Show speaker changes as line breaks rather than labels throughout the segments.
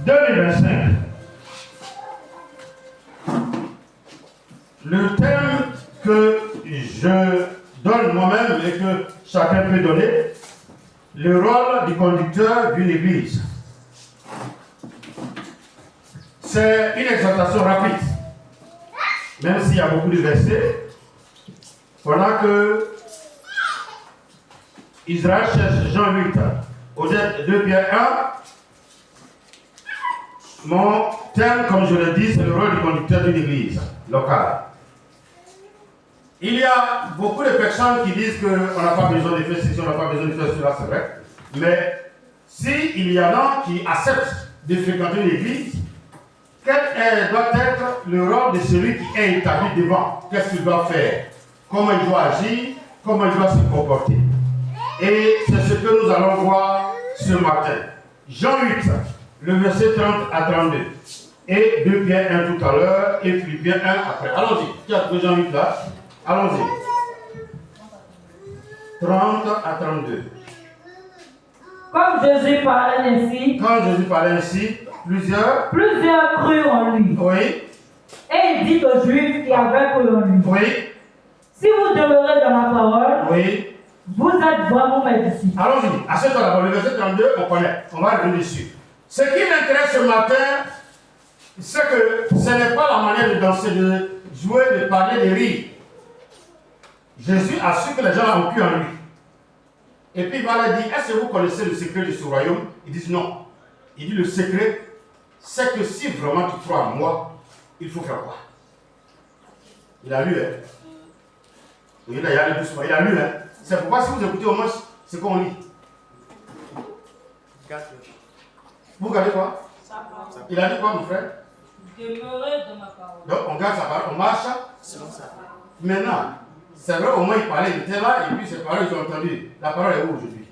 2025. Le thème que je donne moi-même et que chacun peut donner, le rôle du conducteur d'une église. C'est une exhortation rapide, même s'il y a beaucoup de versets. Pendant que Israël cherche Jean 8, au 2 Pierre 1, mon thème, comme je l'ai dit, c'est le rôle du conducteur d'une église locale. Il y a beaucoup de personnes qui disent qu'on n'a pas besoin de faire ceci, on n'a pas besoin de faire cela, c'est vrai. Mais s'il y en a qui acceptent de fréquenter l'église, quel doit être le rôle de celui qui est établi devant? Qu'est-ce qu'il doit faire? Comment il doit agir? Comment il doit se comporter? Et c'est ce que nous allons voir ce matin. Jean 8, le verset 30 à 32. Et 2 Pierre 1 tout à l'heure, et Philippiens 1 après. Allons-y. Qui a trouvé Jean 8 là? Allons-y. 30 à 32.
Comme Jésus parlait ainsi, plusieurs crurent en lui.
Oui.
Et il dit aux Juifs qui avaient cru en lui.
Oui.
Si vous demeurez dans ma parole,
Oui.
vous êtes vraiment mes disciples.
Allons-y. Achète-toi d'abord. Le verset 32, on connaît. On va revenir dessus. Ce qui m'intéresse ce matin, c'est que ce n'est pas la manière de danser, de jouer, de parler, de rire. Jésus a su que les gens ont cru en lui. Et puis il va leur dire, est-ce que vous connaissez le secret de ce royaume? Ils disent non. Il dit, le secret, c'est que si vraiment tu crois en moi, il faut faire quoi? Il a lu, hein? Il a lu doucement, il a lu, hein? C'est pourquoi si vous écoutez au moins ce qu'on lit. Vous regardez quoi? Il a dit quoi, mon frère?
Demeurez dans ma parole.
Donc on garde sa parole, on marche. Maintenant, c'est vrai, au moins il parlait, il était là, et puis ces paroles, ils ont entendu. La parole est où aujourd'hui?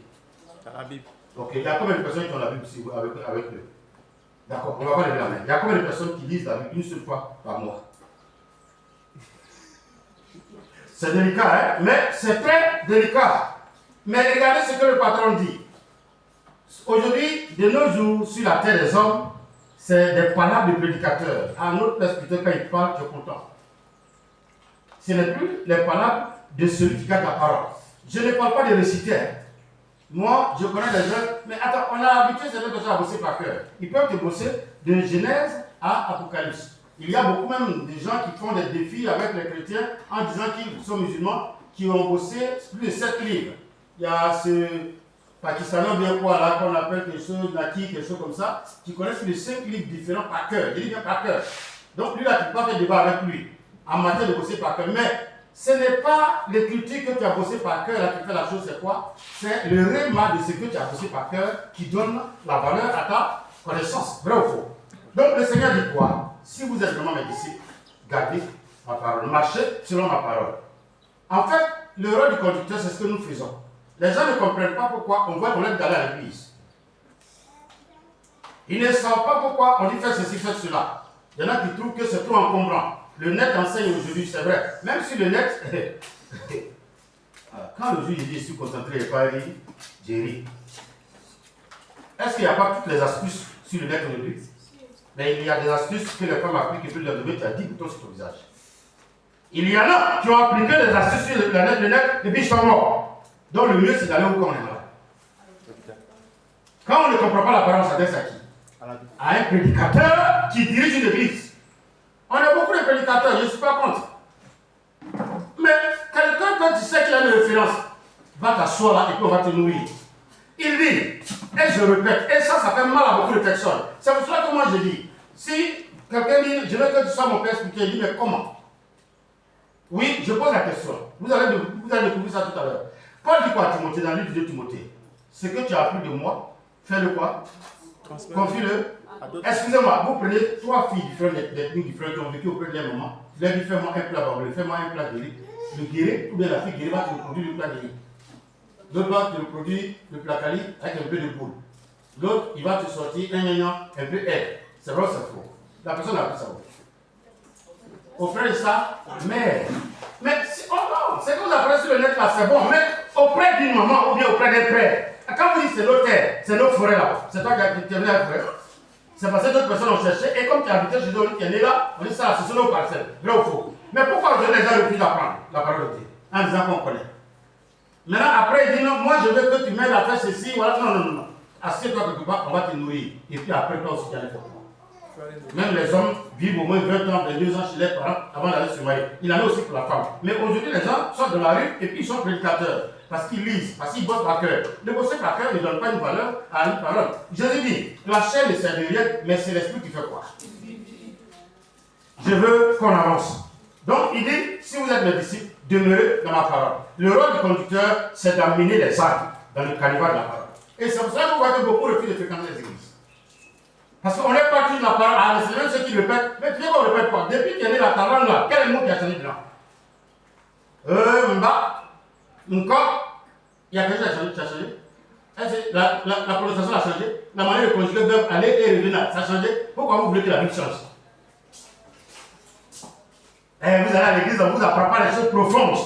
Dans la Bible.
Ok, il y a combien de personnes qui ont la Bible ici avec eux? D'accord, on va pas lever la main. Il y a combien de personnes qui lisent la Bible une seule fois par mois? C'est délicat, hein? Mais c'est très délicat. Mais regardez ce que le patron dit. Aujourd'hui, de nos jours, sur la terre des hommes, c'est des palabres de prédicateurs. À notre presbytère, quand il parle, tu es content. Ce n'est plus les palabres de celui qui garde la parole. Je ne parle pas de réciter. Moi, je connais des gens, mais attends, on a habitué ces personnes à bosser par cœur. Ils peuvent te bosser de Genèse à Apocalypse. Il y a beaucoup même de gens qui font des défis avec les chrétiens en disant qu'ils sont musulmans, qui ont bossé plus de 7 livres. Il y a ce Pakistanais bien quoi là, qu'on appelle quelque chose, Naki, quelque chose comme ça, qui connaissent plus de 5 livres différents par cœur. Je dis bien par cœur. Donc lui là, tu ne peux pas faire débat avec lui en matière de bosser par cœur. Mais ce n'est pas l'écriture que tu as bossé par cœur là qui fait la chose, c'est quoi? C'est le réma de ce que tu as bossé par cœur qui donne la valeur à ta connaissance. Vrai ou faux? Donc le Seigneur dit quoi? Si vous êtes vraiment mes disciples, gardez ma parole, marchez selon ma parole. En fait, le rôle du conducteur, c'est ce que nous faisons. Les gens ne comprennent pas pourquoi on voit qu'on est d'aller à l'église. Ils ne savent pas pourquoi on dit fais ceci, fais cela. Il y en a qui trouvent que c'est trop encombrant. Le net enseigne aujourd'hui, c'est vrai. Même si le net, quand le juge dit je suis concentré et pas rire, j'ai ri. Est-ce qu'il n'y a pas toutes les astuces sur le net aujourd'hui? Mais il y a des astuces que les femmes appliquent et puis le bébé, tu as 10 boutons sur ton visage. Il y en a qui ont appliqué des astuces sur le net et puis ils sont morts. Donc le mieux c'est d'aller où on est là. Quand on ne comprend pas la parole, ça s'adresse à qui? À un prédicateur qui dirige une église. On a beaucoup de prédicateurs, je ne suis pas contre. Mais quelqu'un, quand tu sais qu'il a une référence, va t'asseoir là et puis on va te nourrir. Il dit, et je répète, et ça fait mal à beaucoup de personnes. C'est pour cela que moi je dis, si quelqu'un dit, je veux que tu sois mon père spirituel, il dit, mais comment? Oui, je pose la question. Vous allez découvrir ça tout à l'heure. Paul dit quoi à Timothée dans le livre de Timothée? Ce que tu as appris de moi, fais-le quoi? Confie-le. Excusez-moi, vous prenez 3 filles différentes, d'ethnies différentes qui ont vécu auprès d'un moment. Tu leur dis, fais-moi un plat barbelé, fais-moi un plat de riz. Le guéret, ou bien la fille guéret va te reproduire le plat de riz. L'autre va te reproduire le plat cali avec un peu de boule. L'autre, il va te sortir un peu air. C'est vrai ou c'est faux? La personne a appris ça. Auprès de ça, mais oh non, c'est que vous apprenez sur le net là, c'est bon, mais auprès d'une maman ou bien auprès d'un frère. Quand vous dites c'est l'autre terre, c'est nos forêts là, c'est toi qui as terminé un frère. C'est parce que d'autres personnes ont cherché, et comme tu habitais chez eux, tu es né là, on dit ça, ce sont nos parcelles. Vrai ou faux? Mais pourquoi aujourd'hui les gens refusent d'apprendre la parole de Dieu en disant qu'on connaît? Maintenant, après, il dit non, moi je veux que tu m'aides à faire ceci, voilà. Non, non, non, non. Assieds-toi quelque part, on va te nourrir. Et puis après, toi aussi, tu allais faire quoi? Même les hommes vivent au moins 20 ans, 22 ans chez les parents avant d'aller se marier. Il en a aussi pour la femme. Mais aujourd'hui, les gens sortent de la rue et puis ils sont prédicateurs. Parce qu'ils lisent, parce qu'ils bossent par cœur. Le bosser par cœur ne donne pas une valeur à une parole. Jésus dit, la chair ne sert de rien, mais c'est l'esprit qui fait quoi? Je veux qu'on avance. Donc il dit, si vous êtes mes disciples, demeurez dans ma parole. Le rôle du conducteur, c'est d'amener les âmes dans le canevas de la parole. Et c'est pour ça que vous voyez que beaucoup refusent de fréquenter les églises. Parce qu'on est parti de la parole, ah, c'est même ceux qui répètent, mais tu sais qu'on ne répète pas. Depuis qu'il y a né la langue là, quel est le mot qui a changé dedans? Encore, il y a quelque chose qui a changé. La prononciation a changé. La manière de conjuguer le verbe aller et revenir, ça a changé. Pourquoi vous voulez que la Bible change? Vous allez à l'église, on ne vous apprend pas les choses profondes.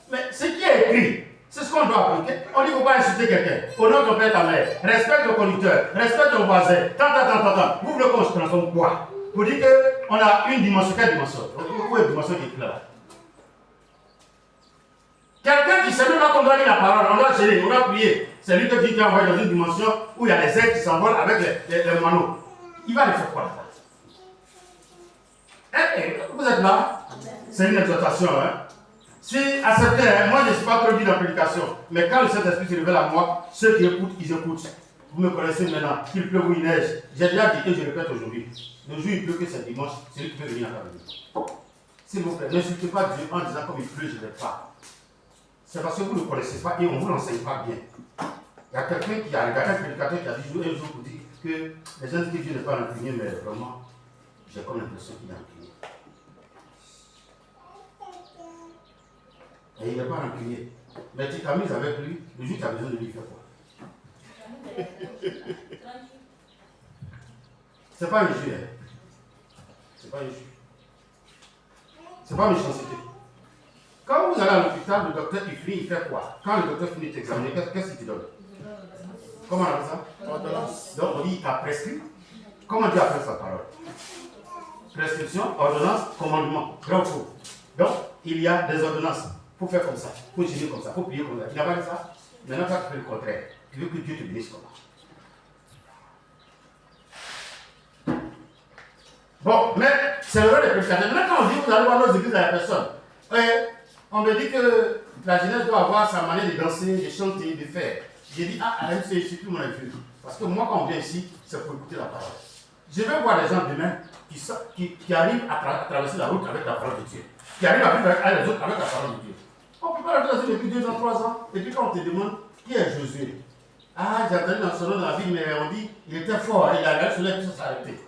Mais ce qui est écrit, c'est ce qu'on doit appliquer. On dit qu'il ne faut pas insulter quelqu'un. Honore ton père et ta mère. Respecte le conducteur. Respecte ton voisin. Tant. Vous voulez qu'on se transforme quoi? Pour dire qu'on a une dimension. Quelle dimension? Où est la dimension qui est là? Quelqu'un qui sait même pas qu'on doit lire la parole, on doit gérer, on doit prier. C'est lui qui envoie dans une dimension où il y a les ailes qui s'envolent avec les moineaux. Il va les faire quoi là-bas? Vous êtes là? C'est une exhortation. Si acceptez, moi je ne suis pas trop dit dans la prédication, mais quand le Saint-Esprit se révèle à moi, ceux qui écoutent, ils écoutent. Vous me connaissez maintenant, qu'il pleut ou il neige. J'ai déjà dit et je répète aujourd'hui. Le jour où il pleut que c'est dimanche, c'est lui qui peut venir à la maison. S'il vous plaît, n'insultez pas Dieu en disant comme il pleut, je ne vais pas. C'est parce que vous ne le connaissez pas et on ne vous l'enseigne pas bien. Il y a quelqu'un qui a regardé un prédicateur qui a dit un jour pour dire que les gens disent que Dieu n'est pas rancunier, mais vraiment, j'ai comme l'impression qu'il est rancunier. Et il n'est pas rancunier. Mais tu t'amuses avec lui, le jour où tu as besoin de lui faire quoi? C'est pas un jeu. C'est pas un jeu. C'est pas une méchanceté. Quand vous allez à l'hôpital, le docteur il finit, il fait quoi? Quand le docteur finit de t'examiner, qu'est-ce qu'il te donne? Comment on appelle ça? Ordonnance. Donc on dit il t'a prescrit. Comment Dieu a fait sa parole? Prescription, ordonnance, commandement. Vrai ou faux? Donc il y a des ordonnances. Il faut faire comme ça, il faut gérer comme ça, il faut prier comme ça. Il n'a pas dit ça? Maintenant, toi, tu fais le contraire. Tu veux que Dieu te bénisse comment? Bon, mais c'est le rôle des prédicateurs. Maintenant, quand on dit que vous allez voir nos églises à la personne, on me dit que la jeunesse doit avoir sa manière de danser, de chanter, de faire. J'ai dit, c'est tout mon avis. Parce que moi, quand on vient ici, c'est pour écouter la parole. Je vais voir les gens demain qui arrivent à traverser la route avec la parole de Dieu. Qui arrivent à vivre avec les autres avec la parole de Dieu. On ne peut pas le dire depuis 2 ans, 3 ans. Et puis quand on te demande qui est Josué, ah, j'ai entendu dans son nom dans la Bible, mais on dit il était fort, il a regardé sur l'air, tout ça s'est arrêté.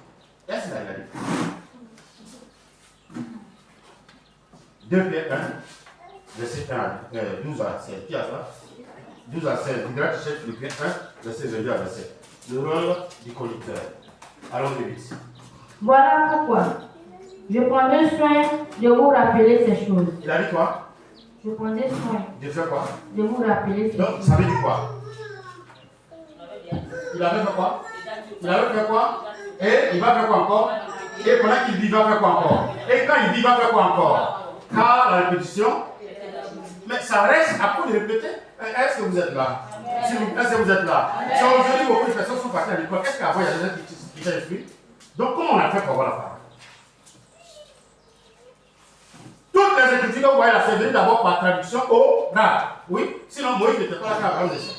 Est-ce qu'il a regardé? 2 Pierre 1, verset 12 à 16. Qui a ça? 12 à 16. Il dirait que chef Philippiens 1, verset 22 à 27. Le rôle du conducteur. Allons vite.
Voilà pourquoi je prendrai soin de vous rappeler ces choses.
Il a dit quoi?
Je prendrai soin
de faire quoi?
De vous rappeler ces choses.
Donc, ça veut dire quoi? Il avait fait quoi? Il avait fait quoi? Et il va faire quoi encore? Et pendant qu'il dit, il va faire quoi encore? Et quand il dit, il va faire quoi encore? Car la répétition, mais ça reste à coup de répéter. Est-ce que vous êtes là? Est-ce que vous êtes là? Si aujourd'hui beaucoup de personnes sont parties à l'école, qu'est-ce qu'avant il y a des gens qui étaient inscrits? Donc comment on a fait pour avoir la parole? Toutes les écritures que vous voyez là, c'est venu d'abord par traduction orale. Oui, sinon Moïse n'était pas là quand Abraham descend.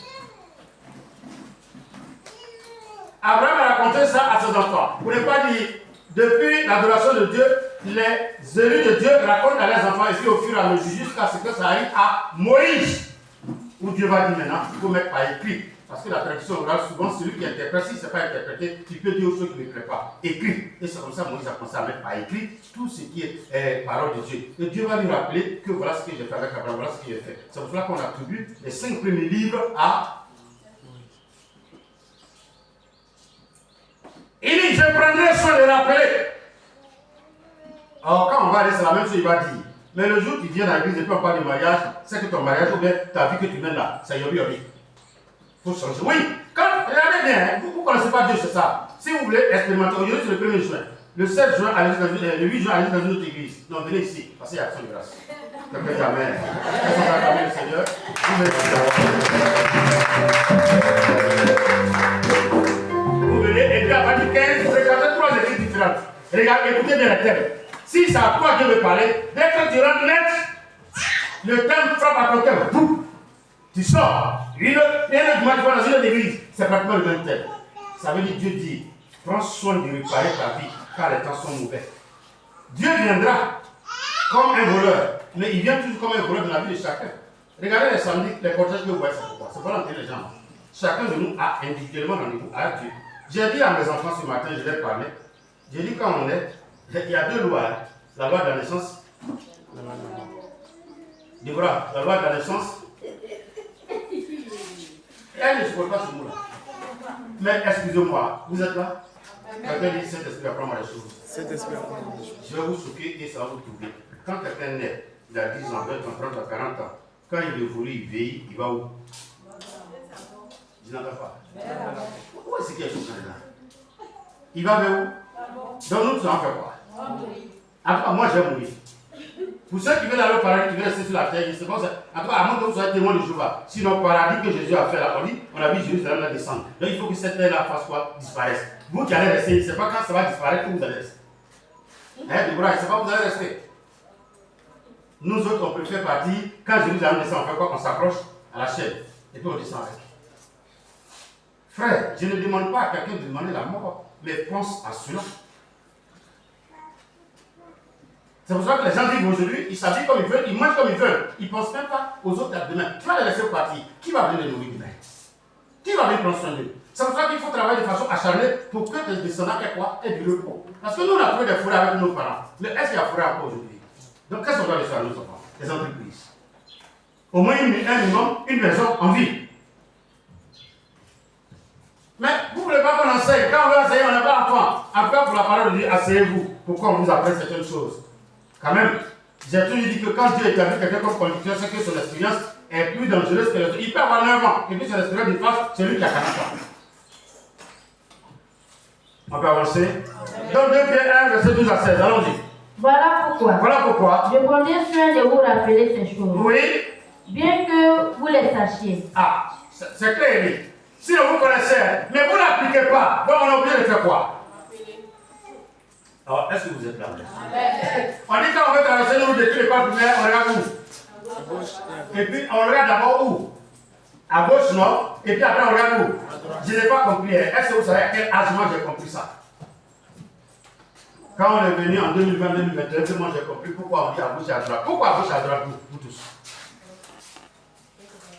Abraham a raconté ça à ses enfants. Vous n'avez pas dit, depuis l'adoration de Dieu, les élus de Dieu racontent à leurs enfants, et puis au fur et à mesure, jusqu'à ce que ça arrive à Moïse. Où Dieu va dire maintenant, il faut mettre par écrit. Parce que la traduction orale, souvent, celui qui interprète, si ce n'est pas interprété, il peut dire aux choses qui ne plaît pas. Écrit. Et c'est comme ça que Moïse a commencé à mettre par écrit tout ce qui est parole de Dieu. Et Dieu va lui rappeler que voilà ce que j'ai fait avec Abraham, voilà ce que j'ai fait. C'est pour cela qu'on attribue les 5 premiers livres à. Il dit, je prendrai soin de rappeler. Alors, quand on va aller, c'est la même chose, il va dire. Mais le jour où tu viens à l'église et puis on parle de mariage, c'est que ton mariage ou bien ta vie que tu mènes là, c'est yobi yobi. Il faut changer. Oui, quand, regardez bien, vous ne connaissez pas Dieu, c'est ça. Si vous voulez expérimenter, aujourd'hui c'est le 1er juin. Le 7 juin, le 8 juin, allez dans une autre église. Non, venez ici, parce qu'il y a action de grâce. Quelqu'un dit Amen. Est-ce qu'on va acclamer le Seigneur? Vous venez, et puis à partir du 15, vous regardez 3 églises différentes. Regardez, écoutez bien le thème. Si c'est à toi Dieu veut parler, dès que tu rentres net, le thème frappe à ton cœur. Tu sors. Et le dimanche, tu vas dans une autre église. C'est pratiquement le même thème. Ça veut dire Dieu dit, prends soin de réparer ta vie, car les temps sont mauvais. Dieu viendra comme un voleur, mais il vient toujours comme un voleur dans la vie de chacun. Regardez les samedis, les cortèges que vous voyez, c'est pourquoi. C'est pour l'enterrer les gens. Chacun de nous a individuellement rendez-vous à Dieu. J'ai dit à mes enfants ce matin, je leur parlais, j'ai dit quand on est, il y a 2 lois. La loi de la naissance, Déborah, la loi de la naissance, elle ne supporte pas ce mot-là. Mais excusez-moi, vous êtes là? Quelqu'un dit Saint-Esprit apprend les choses. Saint-Esprit apprend les choses. Je vais vous choquer et ça va vous trouver. Quand quelqu'un naît, il a 10 ans, 20 ans, 30 ans, 40 ans, quand il évolue, il vieillit, il va où? Je n'entends pas. Pourquoi est-ce qu'il y a tout ça là? Il va vers où? Donc nous, ça en fait quoi? Après, moi, je vais mourir. Pour ceux qui veulent aller au paradis, qui veulent rester sur la terre, c'est comme ça. Après, à moins que vous soyez témoin de Jéhovah. Sinon, le paradis que Jésus a fait là, on a vu Jérusalem là descendre. Donc il faut que cette terre-là fasse quoi? Disparaisse. Vous qui allez rester, c'est pas quand ça va disparaître que vous allez rester. Déborah, c'est pas que vous allez rester. Nous autres, on peut faire partie. Quand Jérusalem descend, on fait quoi? On s'approche à la chaîne. Et puis on descend avec. Frère, je ne demande pas à quelqu'un de demander la mort, mais pense à cela. C'est pour ça que les gens vivent aujourd'hui, ils s'habillent comme ils veulent, ils mangent comme ils veulent. Ils ne pensent même pas aux autres à demain. Tu vas les laisser partir. Qui va venir les nourrir demain? Qui va venir prendre soin d'eux? C'est pour ça qu'il faut travailler de façon acharnée pour que tes descendants aient quoi? Aient du repos. Parce que nous, on a trouvé des forêts avec nos parents. Mais est-ce qu'il y a forêt encore aujourd'hui? Donc qu'est-ce qu'on doit laisser à nos enfants? Les entreprises. Au moins un minimum, une maison en ville. Mais vous ne voulez pas qu'on enseigne. Quand on veut enseigner, on n'a pas d'enfant. Après, pour la parole de Dieu, asseyez-vous. Pourquoi on vous apprend certaines choses? Quand même, j'ai toujours dit que quand Dieu établit quelqu'un comme conducteur, c'est que son expérience est plus dangereuse que les autres. Il peut avoir 9 ans, et puis son expérience de face, c'est lui qui a 40 ans. On peut avancer. Donc 2 Pierre 1, verset 12 à 16, allons-y.
Voilà pourquoi. Je prendrai soin de vous rappeler ces choses. Oui. Bien que vous les sachiez. Ah, c'est clair, oui. Si vous connaissez, mais vous n'appliquez pas, donc on est obligé de faire quoi? Alors, est-ce que vous êtes là? On dit quand on veut traverser nous de tous les pas primaires, on regarde où? Et puis on regarde d'abord où? À gauche, non? Et puis après on regarde où? Je n'ai pas compris. Est-ce que vous savez à quel âge moi j'ai compris ça? Quand on est venu en 2020-2021, moi j'ai compris pourquoi on dit à gauche et à droite. Pourquoi à gauche et à droite, vous tous?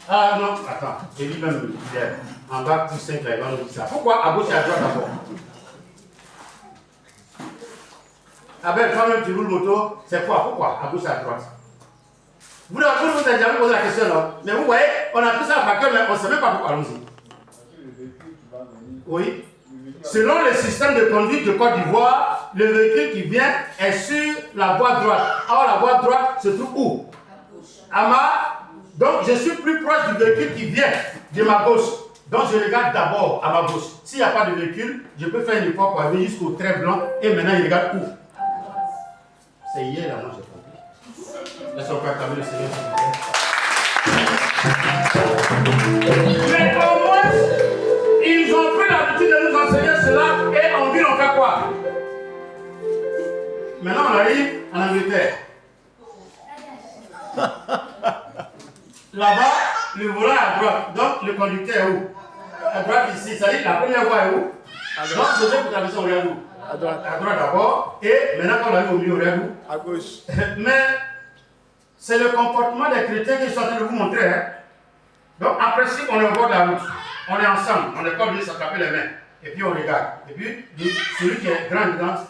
Ah non, attends, j'ai dit même en bas plus 5 là, il va nous dire ça. Pourquoi à gauche et à droite d'abord? Ah ben, toi-même tu roules moto, c'est quoi? Pourquoi? À gauche et à droite. Vous ne vous avez jamais posé la question, non? Mais vous voyez, on a tout ça par cœur, mais on ne sait même pas pourquoi. Allons-y. Oui. Selon le système de conduite de Côte d'Ivoire, le véhicule qui vient est sur la voie droite. Or, la voie droite se trouve où? Donc, je suis plus proche du véhicule qui vient de ma gauche. Donc, je regarde d'abord à ma gauche. S'il n'y a pas de véhicule, je peux faire une effort pour arriver jusqu'au trait blanc. Et maintenant, il regarde où? C'est hier, là, moi, j'ai compris. Laissons pas acclamer le Seigneur, s'il vous plaît. Mais au moins, ils ont pris l'habitude de nous enseigner cela et en ville, on fait quoi? Maintenant, on arrive en Angleterre. Là-bas, le volant est à droite, donc le conducteur est où? À droite ici, ça dit la première voie est où? Donc, je vais vous traverser, on regarde où? À droite d'abord, et maintenant quand on arrive au milieu, on regarde où? À gauche. Mais c'est le comportement des chrétiens que je suis en train de vous montrer. Hein? Donc en principe, on est au bord de la route, on est ensemble, on n'est pas obligé de s'attraper les mains, et puis on regarde. Et puis celui qui est grand,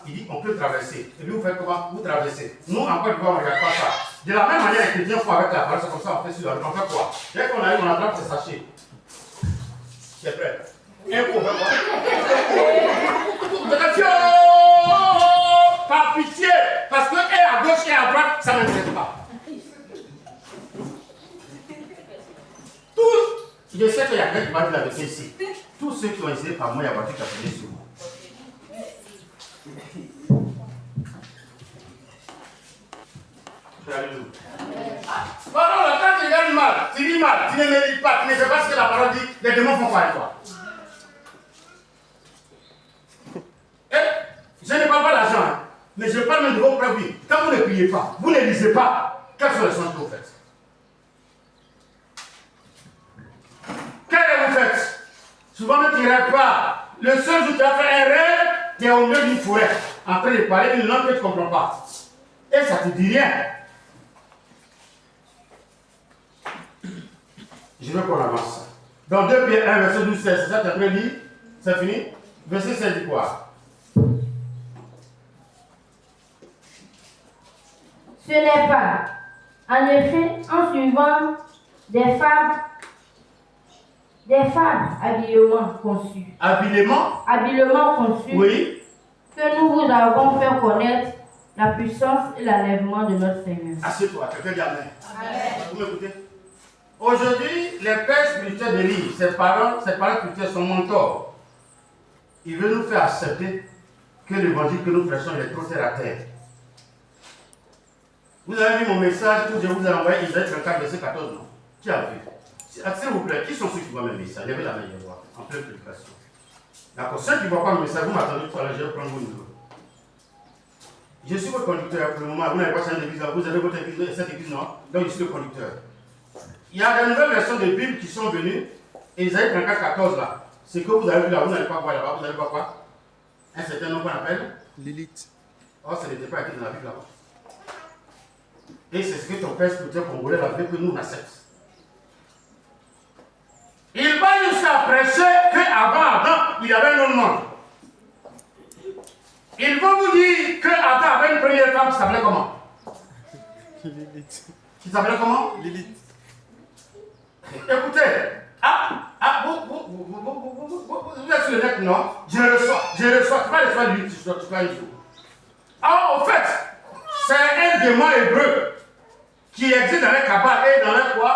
il dit on peut traverser. Et puis vous faites comment? Vous traversez. Nous, en Côte d'Ivoire, on ne regarde pas ça. De la même manière, les chrétiens font avec la parole, c'est comme ça, on fait sur la route. On fait quoi? Dès qu'on arrive, on attrape ce sachet. C'est prêt. Un coup, on fait quoi? Attention! Par pitié! Parce que et à gauche et à droite, ça ne m'intéresse pas. Tous, je sais qu'il y a quelqu'un qui va dire la vérité ici. Tous ceux qui ont essayé par moi, il y a voiture qui a fini sur moi.
Pardon, quand tu regardes mal, tu dis mal, tu ne médites pas, tu ne sais pas ce que la parole dit, les démons font quoi avec toi? Je ne parle pas d'argent, hein, mais je parle même de vos propres vies. Quand vous ne priez pas, vous ne lisez pas, quelles sont les choses que vous faites? Quel rêve vous faites? Souvent même tu ne rêves pas. Le seul jour où tu as fait un rêve, tu es au milieu d'une forêt, en train de parler une langue que tu ne comprends pas. Et ça ne te dit rien. Je veux qu'on avance. Dans 2 Pierre 1, verset 12, 16, c'est ça, tu as bien dit? C'est fini? Verset 16 dit quoi?
Ce n'est pas, en effet, en suivant des fables habilement conçues. Habilement conçues.
Oui.
Que nous vous avons fait connaître la puissance et l'enlèvement de notre Seigneur.
Assieds-toi, quelqu'un dit Amen. Vous m'écoutez? Aujourd'hui, les pères spirituels de l'île, ses parents spirituels sont mentors. Ils veulent nous faire accepter que l'évangile que nous prêchons est trop terre à terre. Vous avez vu mon message que je vous ai envoyé, Isaïe 34, verset 14, non? Qui a vu? S'il vous plaît, qui sont ceux qui voient mes messages? Levez la main, je vois, en pleine prédication. D'accord, ceux qui ne voient pas mes messages, vous m'attendez tout à l'heure, je vais prendre vos numéros. Je suis votre conducteur pour le moment, vous n'avez pas changé d'église, vous avez votre église, cette église, non? Donc je suis le conducteur. Il y a des nouvelles versions de Bible qui sont venues, et Isaïe 34, 14 là. Ce que vous avez vu là, vous n'allez pas voir là-bas, vous n'allez pas quoi? Un certain nom qu'on appelle
Lilith.
Oh, ça n'était pas écrit dans la Bible là-bas. Et c'est ce que ton père spirituel congolais avait que nous on accepte. Il va jusqu'à prêcher qu'avant Adam, il y avait un autre monde. Il va vous dire qu'Adam avait une première femme qui s'appelait comment?
Lilith.
Qui s'appelait comment?
Lilith.
Écoutez, vous êtes sur le net, non? Je reçois, tu vas recevoir lui, tu vas une jour. Alors, en fait, c'est un démon hébreu qui existe dans les cabales et dans les quoi?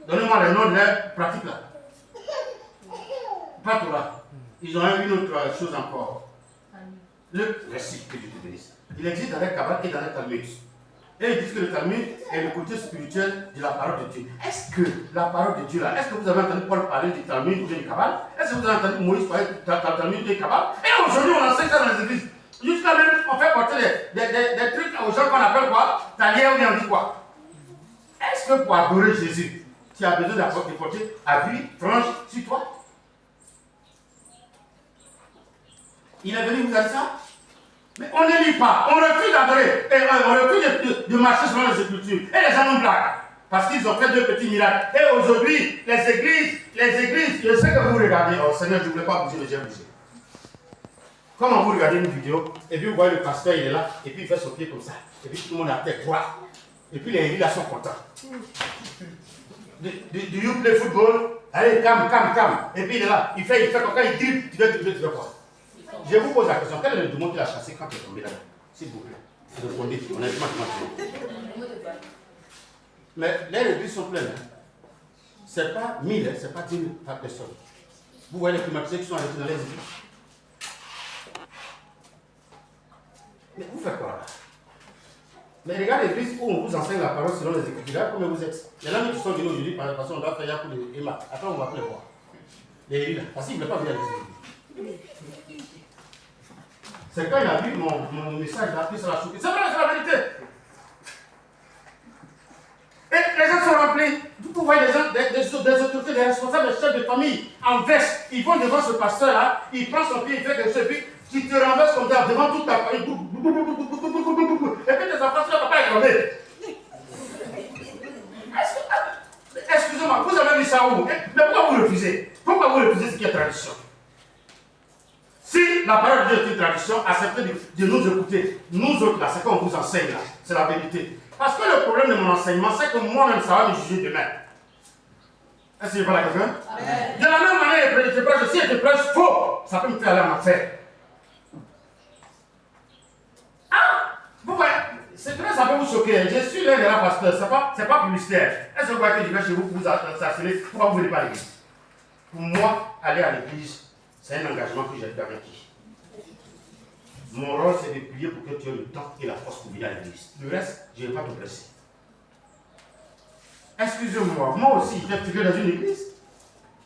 Donnez-moi le nom de leur pratique là. Pas tout là. Ils ont une autre chose encore. Merci, que Dieu te bénisse. Il existe dans les cabales et dans les Talmuds. Et ils disent que le Talmud est le côté spirituel de la parole de Dieu. Est-ce que la parole de Dieu là, est-ce que vous avez entendu Paul parler du Talmud ou du Kabbale? Est-ce que vous avez entendu Moïse parler du Talmud ou du Kabbale? Et aujourd'hui on enseigne ça dans les églises. Jusqu'à même on fait porter des trucs aux gens qu'on appelle quoi? Taliens ou bien on dit quoi? Est-ce que pour adorer Jésus, tu as besoin de porter habit, frange sur toi? Il est venu vous dire ça? Mais on ne lit pas, on refuse d'adorer, et on refuse de marcher selon les Écritures. Et les gens nous blaguent, parce qu'ils ont fait 2 petits miracles. Et aujourd'hui, les églises, je sais que vous regardez, oh Seigneur, je ne voulais pas bouger, mais j'ai bougé. Comment vous regardez une vidéo, et puis vous voyez le pasteur, il est là, et puis il fait son pied comme ça, et puis tout le monde a la tête droite, et puis les là sont contents. Do you play football? Allez, calme. Et puis il est là, il fait comme quand il dribble, tu veux quoi? Je vous pose la question, quel est le démon qu'il a chassé quand il est tombé là-bas? S'il vous plaît. Répondez, honnêtement. Mais les églises sont pleines. Ce n'est pas 1000, ce n'est pas 10 000 par personne. Vous voyez les climatisés qui sont arrêtés dans les églises. Mais vous faites quoi là? Mais regardez l'église où on vous enseigne la parole selon les Écritures. Là, comment vous êtes? Il y en a qui sont venus aujourd'hui parce qu'on doit faire Yakou et Emma. Après, on va les voir. Les élus là. Parce qu'ils ne veulent pas venir à l'église. C'est quand il a vu mon message, il a pris ça la choqué. C'est vrai, c'est la vérité. Et les gens sont remplis. Vous voyez les gens, des autorités, des responsables, des chefs de famille en veste. Ils vont devant ce pasteur-là, il prend son pied, il fait quelque chose, puis tu te renverses comme ça devant toute ta famille. Et puis tes enfants, là, papa est tombé. Excusez-moi, vous avez vu ça où? Mais pourquoi vous refusez? Pourquoi vous refusez ce qui est tradition? Si la parole de Dieu est une tradition, acceptez de nous écouter. Nous autres, là, c'est qu'on vous enseigne, là. C'est la vérité. Parce que le problème de mon enseignement, c'est que moi-même, ça va me juger demain. Est-ce que je parle à quelqu'un? De la même manière, je prêche, si je prêche faux, ça peut me faire aller en enfer. Ah! Vous voyez, c'est vrai, ça peut vous choquer. Je suis l'un des pasteurs, c'est pas publicitaire. Est-ce que vous voyez que je vais chez vous pour vous assurer? Pourquoi vous ne venez pas à l'église? Pour moi, aller à l'église, c'est un engagement que j'ai avec qui. Mon rôle, c'est de prier pour que tu aies le temps et la force pour venir à l'église. Le reste, je ne vais pas te presser. Excusez-moi, moi aussi, j'étais figuré dans une église.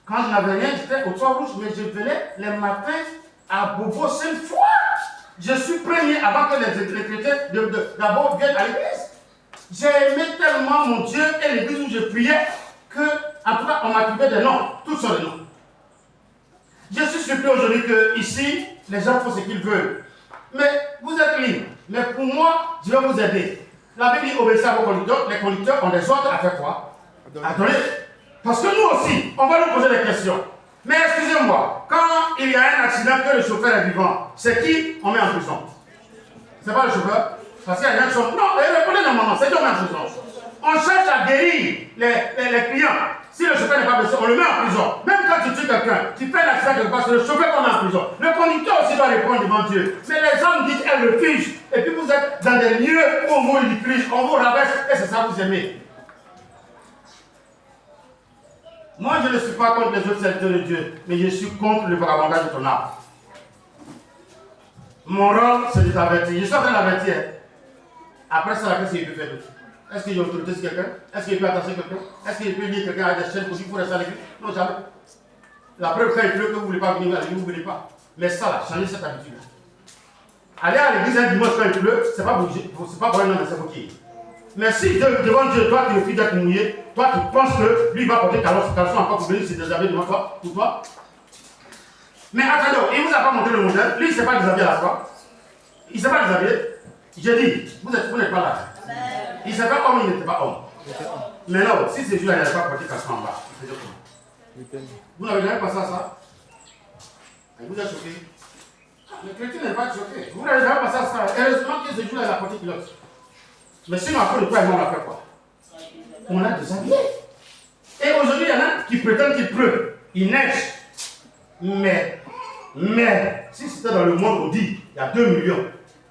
Quand je n'avais rien, j'étais au toit rouge, mais je venais les matins à Bobo 5 fois. Je suis premier avant que les chrétiens d'abord viennent à l'église. J'ai aimé tellement mon Dieu et l'église où je priais que, en tout cas, on m'a trouvé des noms, tous sont des noms. Je suis surpris aujourd'hui que ici, les gens font ce qu'ils veulent. Mais vous êtes libres. Mais pour moi, je vais vous aider. La Bible dit obéissez à vos conducteurs. Les conducteurs ont des ordres à faire quoi? Adorer. Parce que nous aussi, on va nous poser des questions. Mais excusez-moi, quand il y a un accident que le chauffeur est vivant, c'est qui on met en prison? C'est pas le chauffeur? Parce qu'il y a des gens qui sont... Non, répondez normalement, c'est qui on met en prison. On cherche à guérir les clients. Si le chauffeur n'est pas blessé, on le met en prison. Même quand tu tues quelqu'un, tu fais l'accident quelque part, c'est le chauffeur qu'on met en prison. Le conducteur aussi doit répondre devant Dieu. Mais les hommes disent elles le figent. Et puis vous êtes dans des lieux où on vous ridiculise, on vous rabaisse, et c'est ça que vous aimez. Moi, je ne suis pas contre les autres serviteurs de Dieu, mais je suis contre le vagabondage de ton âme. Mon rôle, c'est de t'avertir. Je suis en train d'avertir. Après ça, qu'est-ce qu'il peut faire d'autre? Est-ce qu'il y a autorité sur quelqu'un? Est-ce qu'il peut attacher quelqu'un? Est-ce qu'il peut dire quelqu'un a des chaînes pour dire qu'il faut rester à l'église? Non, jamais. La preuve, quand il pleut, que vous ne voulez pas venir à l'église, vous ne voulez pas. Mais ça, là, changez cette habitude. Aller à l'église un dimanche quand il pleut, c'est pas pour un homme, c'est pour qui? Mais si devant Dieu, toi qui refuses d'être mouillé, toi qui penses que lui va porter caleçon encore pour venir se déshabiller devant toi, pour toi. Mais attendez, il ne vous a pas montré le modèle, lui il ne s'est pas déshabillé à la fois. Il ne s'est pas déshabillé. J'ai dit, vous n'êtes pas là. Il ne s'est pas homme, il n'était pas homme. Mais non, si ces jours-là, il n'avait pas porté caleçon en bas, il faisait comment? Vous n'avez jamais pensé à ça? Et vous êtes choqué? Le chrétien n'est pas choqué. Vous n'avez jamais pensé à ça. Heureusement que ce jour-là, il a porté culotte. Mais sinon, après le quoi, on a fait quoi? On l'a déshabillé. Et aujourd'hui, il y en a qui prétendent qu'il pleut. Il neige. Mais, si c'était dans le monde, on dit, il y a 2 millions.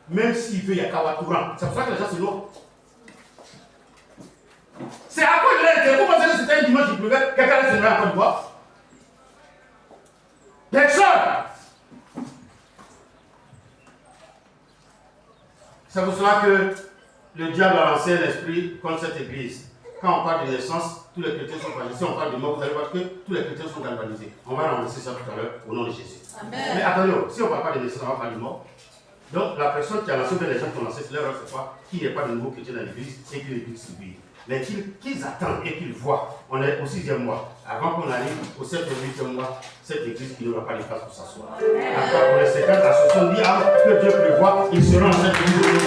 Même s'il veut, il y a Kawatouran. C'est pour ça que les gens se noient. C'est à cause de l'intérêt. Vous pensez que c'était un dimanche qui pleuvait, quelqu'un allait se noyer en Côte d'Ivoire? Personne. C'est pour cela que le diable a lancé l'esprit contre cette église. Quand on parle de naissance, tous les chrétiens sont galvanisés. Si on parle de mort, vous allez voir que tous les chrétiens sont galvanisés. On va renverser ça tout à l'heure au nom de Jésus. Amen. Mais attendez, si on ne parle pas de naissance, on va parler de mort. Donc la personne qui a lancé, les gens qui ont lancé, c'est leur rôle, c'est quoi? Qu'il n'y ait pas de nouveaux chrétiens dans l'église et que l'église subit. Mais qu'ils attendent et qu'ils voient. On est au 6e mois. Avant qu'on arrive au 7e et 8e mois, cette église qui n'aura pas de place pour s'asseoir. Après, pour les 50 à 70 ans que Dieu prévoit, ils seront dans cette église.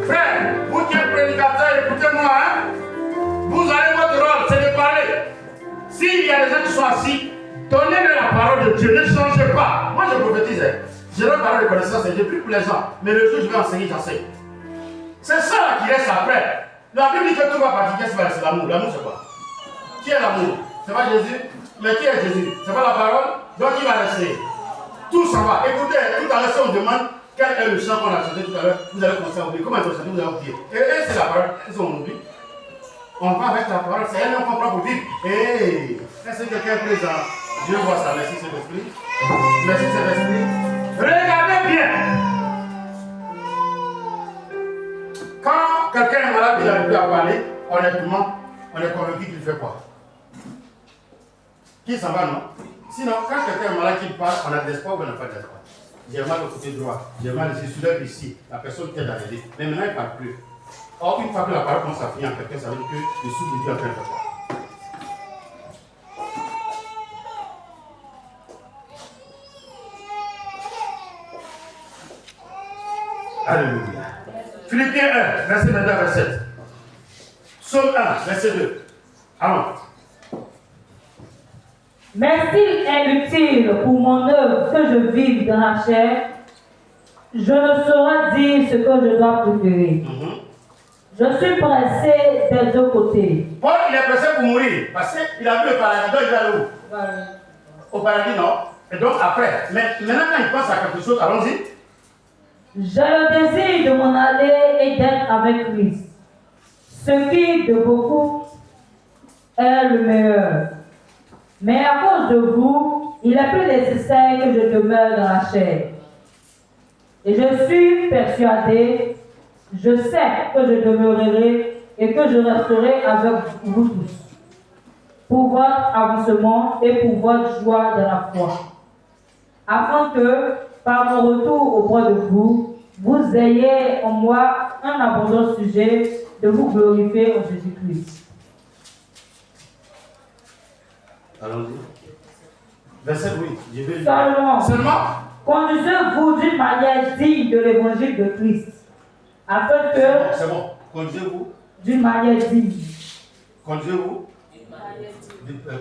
Frère, vous qui êtes prédicateur, écoutez-moi, hein? Vous avez votre rôle, c'est de parler. S'il y a des gens qui sont assis, donnez-leur la parole de Dieu, ne changez pas. Moi je prophétise. Je donne parole de connaissance et je prie pour les gens. Mais le jour où je vais enseigner, j'enseigne. C'est ça là qui reste après. La Bible dit que tout va partir. Qu'est-ce qui va rester? L'amour. L'amour c'est quoi? Qui est l'amour? C'est pas Jésus? Mais qui est Jésus? C'est pas la parole? Donc qui va rester? Tout s'en va. Écoutez, tout à l'heure, si on demande quel est le chant qu'on a chanté tout à l'heure, vous allez commencer à oublier. Comment est-ce que vous allez oublier? Et c'est la parole. Qu'est-ce qu'on oublie? On va avec la parole. C'est elle qu'on prend pour vivre. Et est-ce que quelqu'un est présent? Dieu voit ça. Merci Saint-Esprit. Merci Saint-Esprit. Regardez bien. Quand quelqu'un est malade, il n'arrive plus à parler, honnêtement, on est convaincu qu'il fait quoi? Qui s'en va, non? Sinon, quand quelqu'un est malade, qu'il parle, on a de l'espoir ou on n'a pas d'espoir. J'ai mal au côté droit, j'ai mal ici, soulève ici, la personne t'aide à aider. Mais maintenant, il ne parle plus. Or, une fois que la parole commence à finir en quelqu'un, ça veut dire que le souffle de Dieu est en train de faire quoi? Alléluia. Philippiens 1, verset 22 à 27. Psaume 1, verset 2. Allons.
Mais s'il est utile pour mon œuvre que je vive dans la chair, je ne saurais dire ce que je dois préférer. Je suis pressé des deux côtés.
Paul, il est pressé pour mourir parce qu'il a vu le paradis. Donc, il va où? Au paradis, non? Et donc, après. Mais maintenant, quand il pense à quelque chose, allons-y.
J'ai le désir de m'en aller et d'être avec Christ. Ce qui, de beaucoup, est le meilleur. Mais à cause de vous, il est plus nécessaire que je demeure dans la chair. Et je suis persuadé, je sais que je demeurerai et que je resterai avec vous tous, pour votre avancement et pour votre joie de la foi, afin que, par mon retour auprès de vous, vous ayez en moi un abondant sujet de vous glorifier en Jésus-Christ.
Allons-y. Verset 8. Je vais
Seulement, conduisez-vous d'une manière digne de l'évangile de Christ, afin que...
C'est bon. Conduisez-vous.
D'une manière digne.
Conduisez-vous.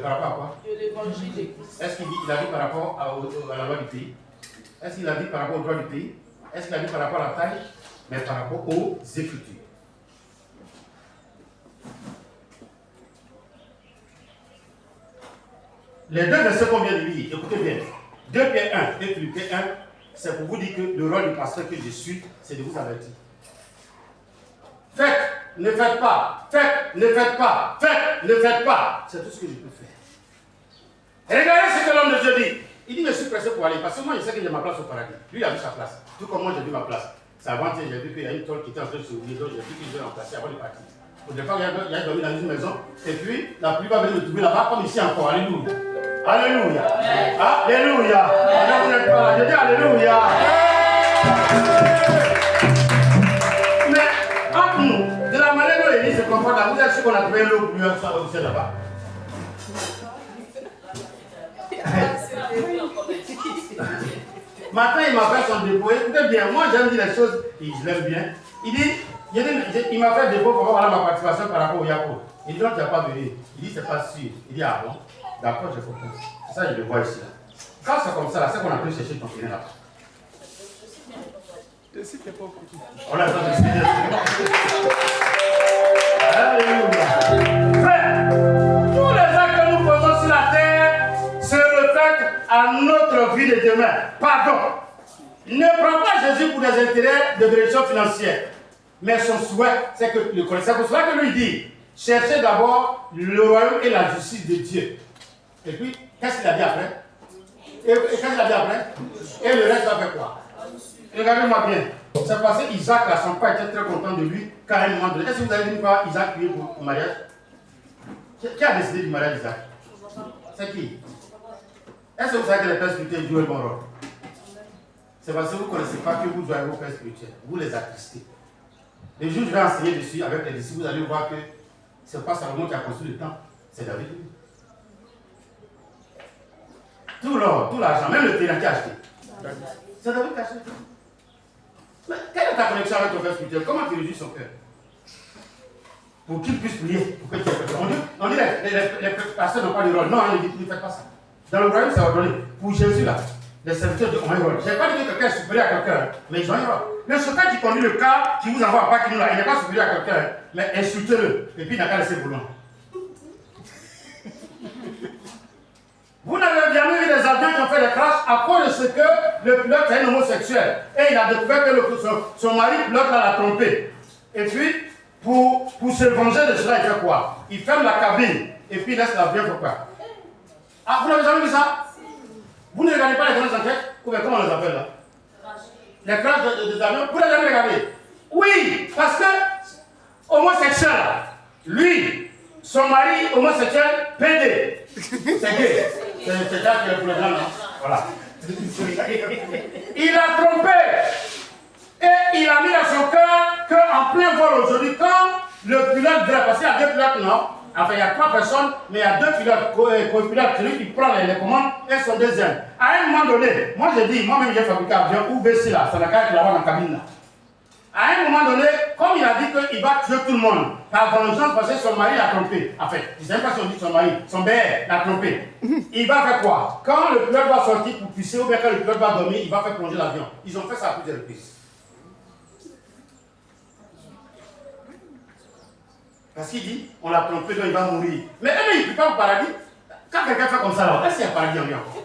Par rapport à quoi?
De l'évangile de Christ.
Est-ce qu'il a dit par rapport à la loi du pays? Est-ce qu'il a dit par rapport au droit du pays? Est-ce qu'il a dit par rapport à la taille? Mais par rapport aux Écritures. Les deux versets qu'on vient de lire, écoutez bien. 2 Pierre 1 et Philippiens 1, c'est pour vous dire que le rôle du pasteur que je suis, c'est de vous avertir. Faites, ne faites pas, faites, ne faites pas, faites, ne faites pas. C'est tout ce que je peux faire. Regardez ce que l'homme de Dieu dit. Il dit, je suis pressé pour aller, parce que moi, je sais que j'ai ma place au paradis. Lui, il a vu sa place. Tout comme moi, j'ai vu ma place. C'est avant-hier, j'ai vu qu'il y a une tôle qui était en train de se ouvrir, donc j'ai vu qu'il devait remplacer avant de partir. Au départ, il a dormi dans une maison, et puis la pluie va venir me trouver là-bas, comme ici encore. Alléluia. Alléluia. Alléluia. Alors, vous n'êtes pas là. Je dis Alléluia. Mais, entre nous, de la manière dont l'Église se comporte, vous êtes sûr qu'on a trouvé l'eau plus au là-bas. Matin, il m'a fait son dépôt. Écoutez bien, moi j'aime dire les choses, et je l'aime bien. Il dit, il m'a fait dépôt pour voir ma participation par rapport au Yacoub. Il dit, non, tu n'as pas venu. Il dit, c'est pas sûr. Il dit, ah bon, d'accord, j'ai compris. C'est ça, je le vois ici. Là. Quand c'est comme ça, là, c'est qu'on a pu chercher ton client là-bas. On a besoin de Seigneur. Alléluia. Frère, tous les actes que nous faisons sur la terre se reflètent à notre vie de demain. Pardon. Ne prends pas Jésus pour des intérêts de direction financière. Mais son souhait, c'est que le connaisseur, c'est pour cela que lui dit, cherchez d'abord le royaume et la justice de Dieu. Et puis, qu'est-ce qu'il a dit après? Et qu'est-ce qu'il a dit après? Et le reste va faire quoi? Regardez-moi bien. C'est parce que Isaac, là, son père était très content de lui, car à un moment donné, est-ce que vous avez dit quoi Isaac priait pour le mariage? Qui a décidé du mariage d'Isaac? C'est qui? Est-ce que vous savez que les pères spirituels jouent le bon rôle? C'est parce que vous ne connaissez pas que vous jouez vos pères spirituels. Vous les attristés. Les jours où je vais enseigner dessus avec les disciples, vous allez voir que ce n'est pas Salomon qui a construit le temple, c'est David. Tout l'or, tout l'argent, même le terrain qui a acheté. C'est David qui a acheté. Mais quelle est ta connexion avec ton père spirituel? Comment tu réduis son cœur? Pour qu'il puisse prier, pour que tu aies peur. On dit les pasteurs n'ont pas de rôle. Non, on ne fait pas ça. Dans le royaume, c'est ordonné. Pour Jésus, là, les serviteurs ont un rôle. Je n'ai pas dit que quelqu'un est supérieur à quelqu'un, mais ils ont un rôle. Le secrétaire qui conduit le car, qui vous envoie à Pakinou, il n'est pas supérieur à quelqu'un, mais insultez-le. Et puis il n'a qu'à laisser vos noms. Vous n'avez jamais vu des avions qui ont fait des crashs à cause de ce que le pilote est un homosexuel. Et il a découvert que son mari pilote l'a trompé. Et puis, pour se venger de cela, il fait quoi? Il ferme la cabine et puis il laisse l'avion pour quoi? Ah, vous n'avez jamais vu ça? Vous ne regardez pas les grandes enquêtes? Ou bien comment on les appelle là? Les crashs des avions? Vous n'avez jamais regardé? Oui, parce que homosexuel, lui, son mari homosexuel, PD. C'est gay. C'est ça qui est le problème, non? Voilà. Il a trompé. Et il a mis dans son cœur qu'en plein vol aujourd'hui, quand le pilote devrait passer à 2 pilotes, non? Enfin, il y a 3 personnes, mais il y a 2 pilotes, co-pilotes, celui qui prend les commandes et son deuxième. À un moment donné, moi j'ai dit, moi-même j'ai fabriqué un avion ou VC là, c'est la carte là-bas dans la cabine là. À un moment donné, comme il a dit qu'il va tuer tout le monde, par vengeance parce que son mari l'a trompé. En fait, je ne sais pas si on dit son mari, son père l'a trompé. Il va faire quoi? Quand le pilote va sortir pour pisser ou bien quand le pilote va dormir, il va faire plonger l'avion. Ils ont fait ça à plusieurs reprises. Parce qu'il dit, on l'a trompé, donc il va mourir. Mais il ne peut pas au paradis. Quand quelqu'un fait comme ça, est-ce qu'il y a paradis en lui encore?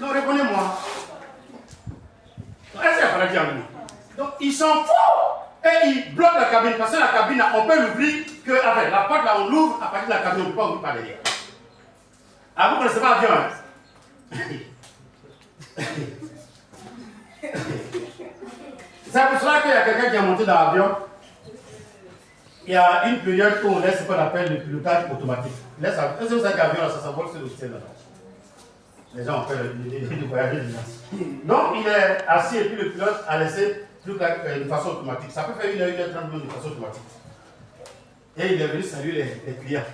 Non, répondez-moi. Est-ce qu'il y a paradis en lui? Donc, ils s'en foutent. Et ils bloquent la cabine. Parce que la cabine, on peut l'ouvrir que avec la porte là, on l'ouvre. À partir de la cabine, on ne peut pas ouvrir par derrière. Ah, vous ne connaissez pas l'avion, hein? C'est pour cela qu'il y a quelqu'un qui est monté dans l'avion. Il y a une période où on laisse ce qu'on appelle le pilotage automatique. Est-ce que vous savez qu'un avion, ça s'envole sur le ciel là? Les gens ont fait le voyage de masse. Donc il est assis et puis le pilote a laissé de façon automatique. Ça peut faire 1 h 30 minutes de façon automatique. Et il est venu saluer les clients.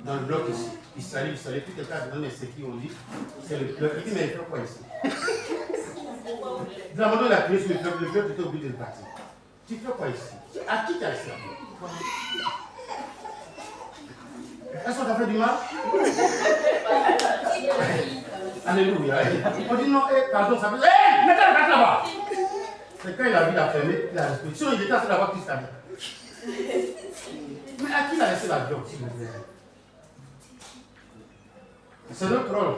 Dans le bloc ici. Il salue, puis quelqu'un a demandé c'est qui on dit. C'est le pilote. Il dit mais il fait quoi ici? Il a demandé la clé sur le pilote était obligé de partir. Tu fais quoi ici? À qui tu as laissé? Est-ce qu'on t'a fait du mal? Alléluia. On dit non, pardon, ça veut dire, mettez la carte là-bas. C'est quand il a vu la fermer, il a respecté. Sinon, il était assis là-bas, Christ a dit. Mais à qui il a laissé l'avion, s'il vous plaît? C'est notre rôle.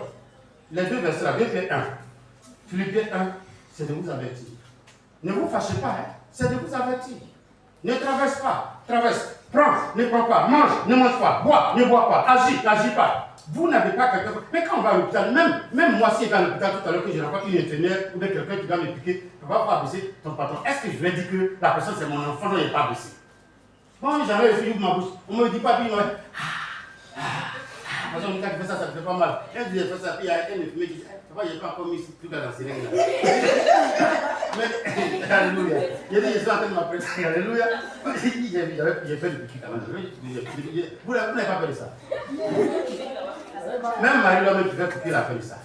Les deux versets là, Philippiens 1. Philippiens 1, c'est de vous avertir. Ne vous fâchez pas, hein? C'est de vous avertir. Ne traverse pas, traverse. Prends, ne prends pas. Mange, ne mange pas. Bois, ne bois pas. Agis, n'agis pas. Vous n'avez pas quelqu'un. Mais quand on va à l'hôpital, même moi, si je vais à l'hôpital tout à l'heure, que je rencontre une infirmière ou bien quelqu'un qui va me piquer, tu ne vas pas baisser ton patron. Est-ce que je vais dire que la personne c'est mon enfant, donc il n'est pas blessé? Bon, j'avais le fil de ma bouche. On ne me dit pas, puis il m'a dit, parce que quand tu fais ça, ça te fait pas mal. Elle dit, fait ça, puis il y a un infirmier qui dit, papa, il n'y a pas encore mis tout dans la sirène là. Mais, alléluia. Il a dit, je suis en train de m'apprêter, alléluia. J'ai fait le piquet quand même. Vous n'avez pas fait ça. Même Marie-Lhomme qui fait piquer, elle a fait ça.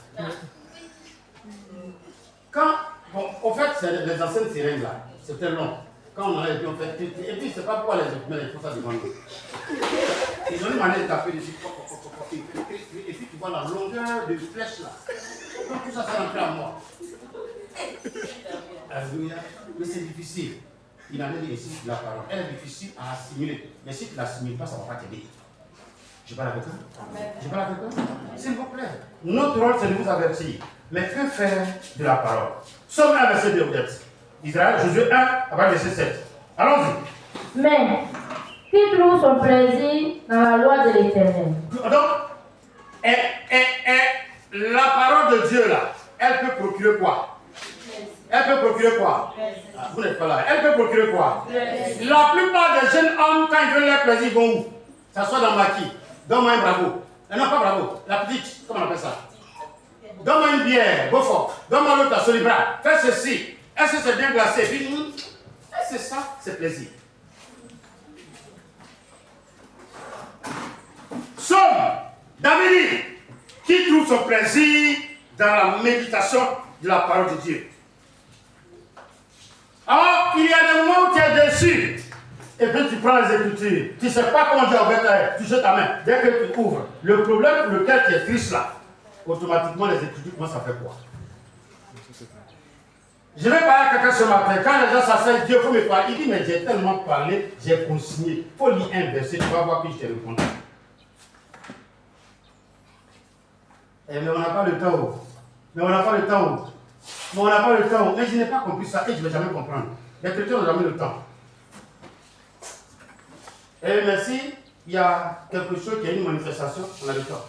Quand, bon, au fait, c'est les anciennes sirènes là, c'était long. Quand on enlève, on fait. Et puis, c'est pas pourquoi les infirmières font ça devant nous. Ils ont une manière de taper dessus. Et puis, tu vois la longueur de flèche là. Donc, tout ça, ça rentre à moi. Alléluia. Mais c'est difficile. Il en est ici la parole. Elle est difficile à assimiler. Mais si tu ne l'assimiles pas, ça ne va pas t'aider. Je parle avec toi? Je parle avec toi? S'il vous plaît. Notre rôle, c'est de vous avertir. Mais que faire de la parole? Somme 1, verset 2 peut-être. Israël, Josué 1, après verset 7. Allons-y.
Mais, qui trouve son plaisir dans la loi de l'Éternel?
Donc, la parole de Dieu là, elle peut procurer quoi? Elle peut procurer quoi? Ah, vous n'êtes pas là. Elle peut procurer quoi? La plupart des jeunes hommes, quand ils veulent leur plaisir, ils vont où? Ça soit dans maquis. Donne-moi un bravo. Non, pas bravo. La petite, comment on appelle ça? Donne-moi une bière, Beaufort. Donne-moi l'autre, la Solibra. Fais ceci. Est-ce que c'est bien glacé? Puis, c'est ça, c'est plaisir. Somme, David dit, qui trouve son plaisir dans la méditation de la parole de Dieu. Alors, il y a des moments où tu es déçu. Et puis tu prends les Écritures. Tu ne sais pas comment Dieu a ouvert tu jettes ta main. Dès que tu ouvres, le problème pour lequel tu es triste là, automatiquement les Écritures commencent à faire quoi? Je vais parler à quelqu'un ce matin. Quand les gens s'asseyent, Dieu, il faut me parler. Il dit, mais j'ai tellement parlé, j'ai consigné. Il faut lire un verset, tu vas voir que je te réponds. Mais on n'a pas le temps. Mais on n'a pas le temps. Mais on n'a pas le temps. Mais je n'ai pas compris ça et je ne vais jamais comprendre. Les chrétiens n'ont jamais le temps. Et merci, il y a quelque chose qui est une manifestation, on a le temps.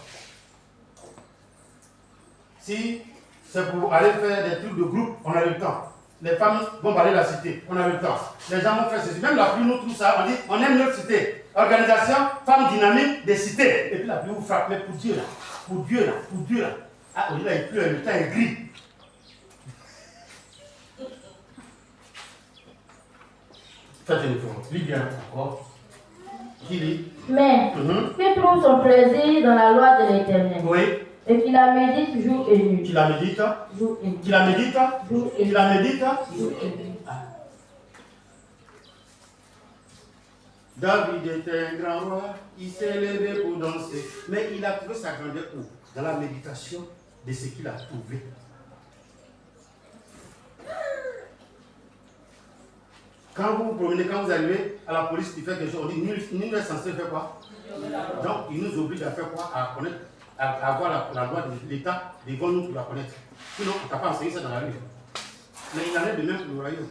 Si c'est pour aller faire des trucs de groupe, on a le temps. Les femmes vont parler de la cité, on a le temps. Les gens vont faire ceci. Même la pluie nous trouve ça, on dit on aime notre cité. Organisation, femmes dynamiques des cités. Et puis la pluie vous frappe, mais pour Dieu là, pour Dieu là, pour Dieu là. Ah, on dit là, il pleut, le temps est gris. Faites une fois, lis bien encore. Qui lit?
Mais, qui trouve son plaisir dans la loi de l'Éternel?
Oui.
Et qui la médite jour et nuit.
Qui la médite?
Jour et nuit.
Qui la médite?
Jour et
Qui la médite?
Jour et nuit.
David était un grand roi, il s'est levé pour danser, mais il a trouvé sa grandeur où? Dans la méditation de ce qu'il a trouvé. Quand vous vous promenez, quand vous arrivez à la police qui fait quelque chose, on dit nul n'est censé faire quoi? Donc il nous oblige à faire quoi? À connaître, à avoir la loi de l'État devant nous pour la connaître. Sinon, on ne t'a pas enseigné ça dans la rue. Mais il en est de même pour le royaume.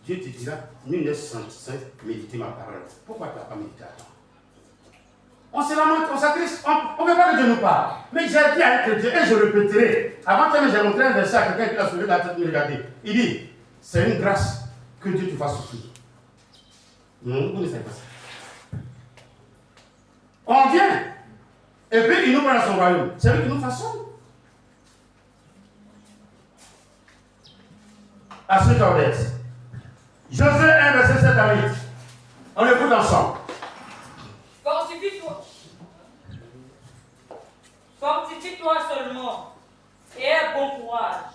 Dieu te dira, nul n'est censé méditer ma parole. Pourquoi tu n'as pas médité à toi? On se lamente, on s'attriste, on ne veut pas que Dieu nous parle. Mais j'ai dit à un chrétien, et je répéterai. Avant que j'ai montré un verset à quelqu'un qui a soulevé la tête de me regarder. Il dit, c'est une grâce que Dieu te fasse souffrir. Non, vous ne savez pas ça. On vient, et puis il nous prend dans son royaume. C'est lui qui nous façonne. À ce temps-là. Josué 1, verset 7 à 8. On écoute ensemble.
Fortifie-toi seulement et aie bon courage,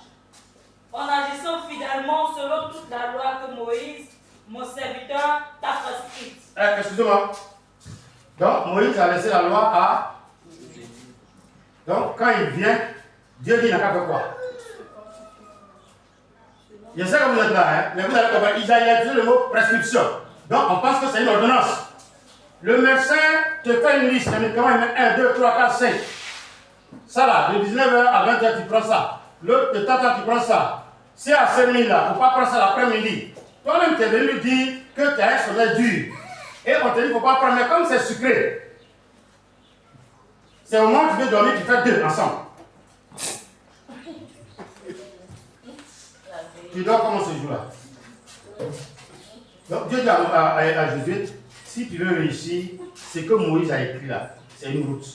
en agissant fidèlement selon toute la loi que Moïse, mon serviteur, t'a prescrite.
Excusez-moi. Donc, Moïse a laissé la loi à... Donc, quand il vient, Dieu dit, il n'a qu'à faire quoi? Je sais que vous êtes là, hein, mais vous allez comprendre. Isaïe a utilisé le mot prescription. Donc, on pense que c'est une ordonnance. Le médecin te fait une liste, les médicaments, il met 1, 2, 3, 4, 5. Ça là, de 19h à 20h, tu prends ça. L'autre, de temps, tu prends ça. Si à 5 000 là, il ne faut pas prendre ça l'après-midi. Toi-même, tu es venu dire que tu as un sommeil dur. Et on te dit qu'il ne faut pas prendre, mais comme c'est sucré, c'est au moment où tu veux dormir, tu fais 2 ensemble. Tu dors comment ce jour-là? Donc Dieu dit à Josué, si tu veux réussir, ce que Moïse a écrit là, c'est une route.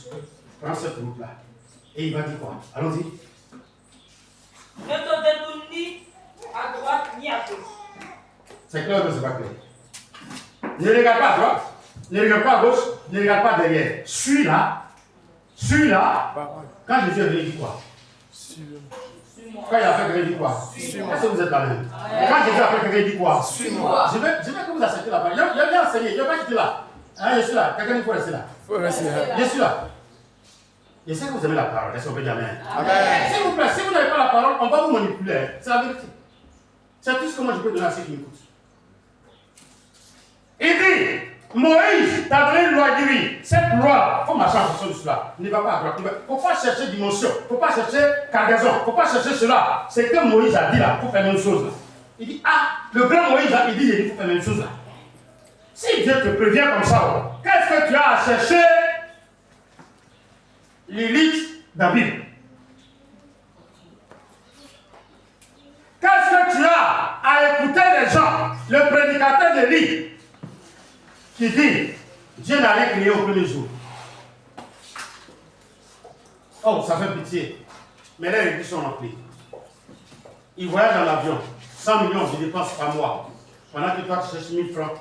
Prends cette route-là. Et il va dire quoi? Allons-y.
Ne te détourne ni à droite ni à gauche.
C'est clair que ce n'est pas clair. Ne regarde pas à droite, ne regarde pas à gauche, ne regarde pas derrière. Suis-là. Quand Jésus est venu, il dit quoi? Quand il a fait quelqu'un, il dit quoi? Est-ce que vous êtes là même? Quand Jésus a fait quelqu'un, il dit quoi? Suis-moi. Je veux que vous acceptez la parole. Je vais enseigner, je ne vais pas quitter là. Hein, je suis là. Quelqu'un, il faut rester là. Je suis là. Je sais que vous aimez la parole. Est-ce qu'on peut dire amen? Amen. S'il vous plaît, si vous n'avez pas la parole, on va vous manipuler. C'est la vérité. C'est tout ce que moi je peux donner à ceux qui m'écoutent. Il dit, Moïse t'a donné une loi, il dit oui, cette loi, il faut marcher en fonction de cela. Ne va pas à droite. Il ne faut pas chercher dimension, il ne faut pas chercher cargaison, il ne faut pas chercher cela. C'est que Moïse a dit là, il faut faire la même chose là. Il dit, ah, le grand Moïse a dit, il faut faire la même chose là. Si Dieu te prévient comme ça, qu'est-ce que tu as à chercher l'élite dans la Bible? Qu'est-ce que tu as à écouter les gens, le prédicateur de l'île, qui dit, Dieu n'a rien créé au premier jour. Oh, ça fait pitié. Mais les réduits sont remplis. Il voyage dans l'avion, 100 millions de dépenses par mois, pendant que toi tu cherches 1000 francs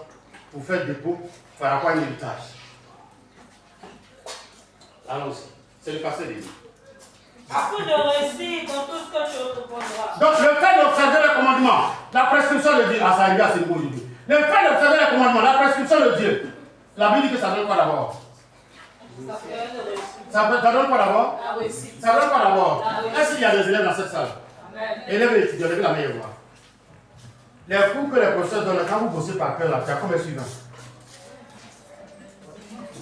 pour faire dépôt par rapport à un héritage. Allons-y, c'est le passé des vies.
À coup de réussir dans tout ce que tu entreprendras.
Donc le fait d'observer les commandements, la prescription de Dieu, ah ça arrive à ce niveau aujourd'hui. Le fait d'observer les commandements, la prescription de Dieu, la Bible dit que ça donne quoi d'abord? Ça donne quoi d'abord? Ça donne quoi d'abord? Est-ce qu'il y a des élèves dans cette salle? Élèves et étudiants, levez la main et voir. Les cours que les professeurs donnent, quand vous bossez par cœur, là, tu as combien suivant?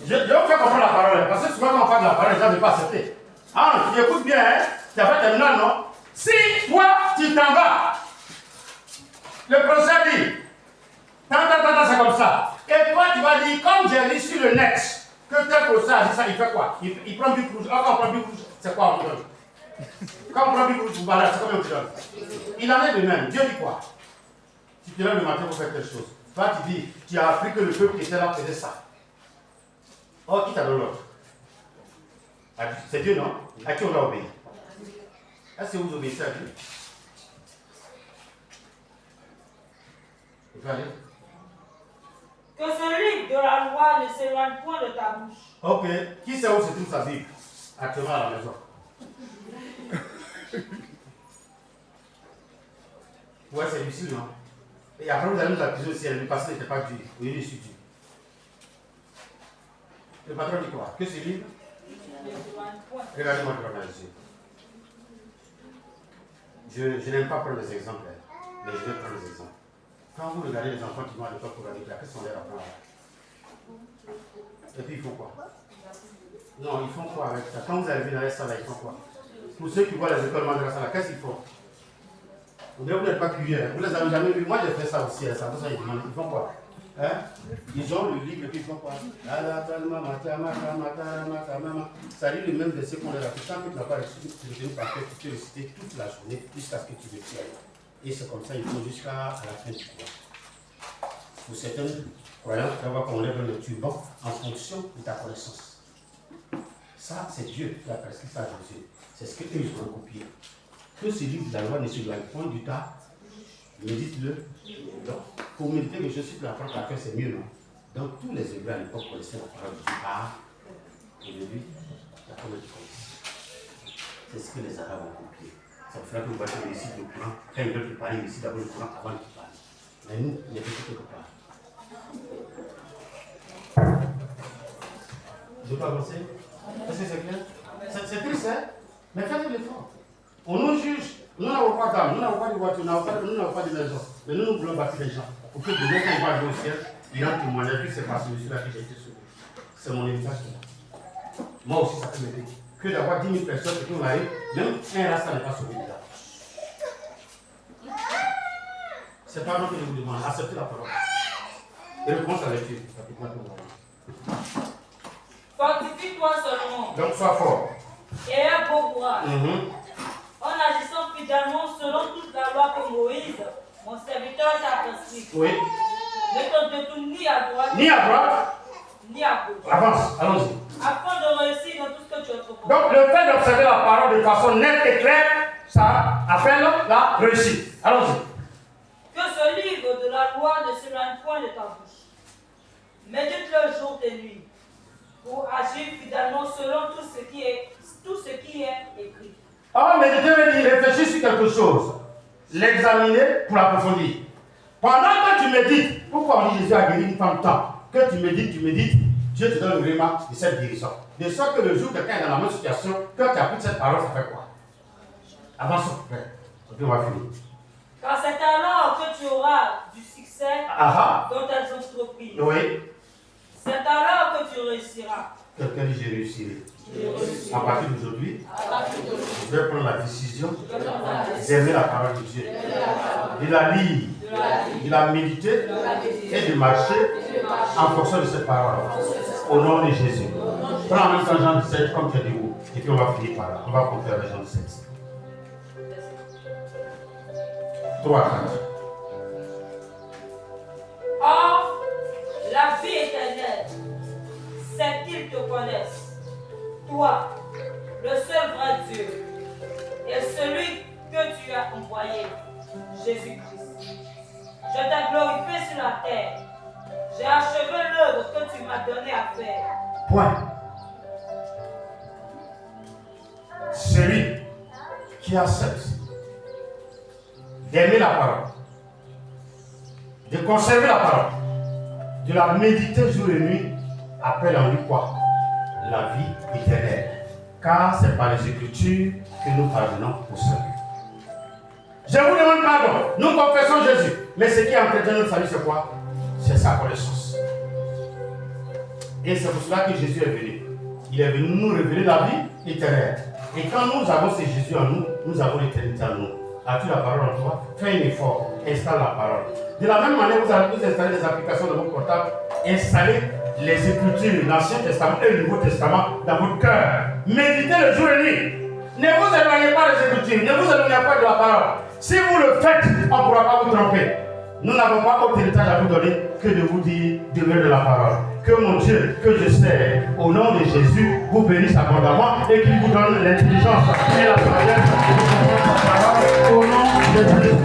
Je vais vous faire comprendre la parole, parce que souvent quand on parle de la parole, les gens ne veulent pas accepter. Ah, tu écoutes bien, hein? Tu as fait terminal, non? Si toi, tu t'en vas, le professeur dit, c'est comme ça. Et toi, tu vas dire, comme j'ai lu sur le net, que tel professeur a dit ça, il fait quoi? Il prend du rouge. Ah, quand on prend du rouge, c'est quoi on te donne? Quand on prend du rouge, vous balade, c'est combien on te donne? Il en est de même. Dieu dit quoi? Tu te lèves le matin pour faire quelque chose. Toi, tu dis, tu as appris que le peuple qui était là faisait ça. Oh, qui t'a donné l'autre? C'est Dieu, non? À qui on doit obéir? Est-ce que vous obéissez à Dieu? Vous pouvez aller?
Que ce livre de la loi ne s'éloigne point de ta bouche.
Ok. Qui sait où se trouve sa Bible? Actuellement à la maison. Ouais, c'est difficile, non? Et après, vous allez nous accuser aussi, le passé n'était pas Dieu. Oui, je suis Dieu. Le patron dit quoi? Que ce livre? Regardez-moi dans les yeux. Je n'aime pas prendre des exemples, mais je vais prendre des exemples. Quand vous regardez les enfants qui vont à l'école pour la qu'est-ce qu'on leur apprend là? Et puis ils font quoi? Non, ils font quoi avec ça? Quand vous arrivez dans les salles, ils font quoi? Pour ceux qui voient les écoles madrasa là, qu'est-ce qu'ils font? Vous n'êtes pas curieux, vous les avez jamais vus. Moi j'ai fait ça aussi, ça vous a demandé, ils font quoi? Hein? Ils ont le livre et puis ils font quoi? Ça dit le même verset qu'on leur a fait. Tant que tu n'as pas retenu par cœur, tu peux réciter toute la journée jusqu'à ce que tu le tiennes. Et c'est comme ça, il faut jusqu'à la fin du cours. Pour certaines croyances, tu vas voir qu'on lève le turban en fonction de ta connaissance. Ça, c'est Dieu qui a prescrit ça à Jésus. C'est ce qu'eux, ils ont copié. Que ce livre de la loi ne se doit point du tas. Médite-le. Donc, pour méditer que je suis de la parole à faire, c'est mieux, non? Donc, tous les Hébreux à l'époque connaissaient la parole de Dieu par aujourd'hui, la parole du connaissent. C'est ce que les Arabes ont copié. Ça me fera que vous voyez ici le Coran. Quand ils veulent préparer ici d'abord le Coran avant qu'ils parlent. Mais nous, il y a quelque part. Je peux avancer? Est-ce que c'est clair? C'est triste, hein? Mais faites l'effort. On nous juge. Nous n'avons pas d'âme, nous n'avons pas de voiture, nous n'avons pas de maison. Mais nous voulons bâtir les gens. Pour que demain, quand ils vont aller au ciel, ils ont témoigné que c'est parce que je suis là que j'ai été sauvé. C'est mon héritage. Moi aussi, ça peut m'aider. Que d'avoir 10 000 personnes qui ont arrivé, même un rasta n'est pas sauvé déjà. C'est pas moi que je vous demande. Acceptez la parole. Et recommence à l'étude.
Fortifie-toi seulement.
Donc, sois fort.
Et aie beau courage. En agissant fidèlement selon toute la loi que Moïse, mon serviteur, t'a prescrite.
Oui.
Ne te détourne ni à droite,
Ni à droite,
ni à gauche.
avance, allons-y.
Afin de réussir dans tout ce que tu entreprends.
Donc, le fait d'observer la parole de façon nette et claire, ça appelle la réussite. Allons-y.
Que ce livre de la loi ne s'éloigne point de ta bouche. Médite-le jour et nuit, pour agir fidèlement selon tout ce qui est écrit.
Alors, méditer veut dire réfléchir sur quelque chose, l'examiner pour l'approfondir. Pendant que tu médites, pourquoi on dit Jésus a guéri une femme tant? Que tu médites, Dieu te donne le réma de cette guérison. De sorte que le jour où quelqu'un est dans la même situation, quand tu appliques cette parole, ça fait quoi? Avançons, frère. Et puis on va finir.
Car c'est alors que tu auras du succès dans tes entreprises.
Oui.
C'est alors que tu réussiras.
Quelqu'un dit j'ai réussi. À partir d'aujourd'hui, je vais prendre la décision d'aimer la parole de Dieu, de la lire, de la méditer et de marcher en fonction de cette parole. Au nom de Jésus. Prends en même temps Jean 17 comme tu as dit où. Et puis on va finir par là. On va compter avec Jean 17. 3, 4.
Or, la vie éternelle, c'est qu'ils te connaissent, toi, le seul vrai Dieu, et celui que tu as envoyé, Jésus-Christ. Je t'ai glorifié sur la terre. J'ai achevé l'œuvre que tu m'as donné à faire.
Point. Celui qui accepte d'aimer la parole, de conserver la parole, de la méditer jour et nuit, appelle en lui quoi? La vie éternelle. Car c'est par les Écritures que nous parvenons au salut. Je vous demande pardon. Nous confessons Jésus. Mais ce qui entretient notre salut, c'est quoi? C'est sa connaissance. Et c'est pour cela que Jésus est venu. Il est venu nous révéler la vie éternelle. Et quand nous avons ce Jésus en nous, nous avons l'éternité en nous. As-tu la parole en toi? Fais un effort. Installe la parole. De la même manière, vous allez vous installer des applications dans votre portable. Installez les Écritures, l'Ancien Testament et le Nouveau Testament dans votre cœur. Méditez le jour et nuit. Ne vous éloignez pas des Écritures. Ne vous éloignez pas de la parole. Si vous le faites, on ne pourra pas vous tromper. Nous n'avons pas autre héritage à vous donner que de vous dire demeurez de la parole. Que mon Dieu, que je sais, au nom de Jésus, vous bénisse abondamment et qu'il vous donne l'intelligence et la sagesse. Au nom de Jésus.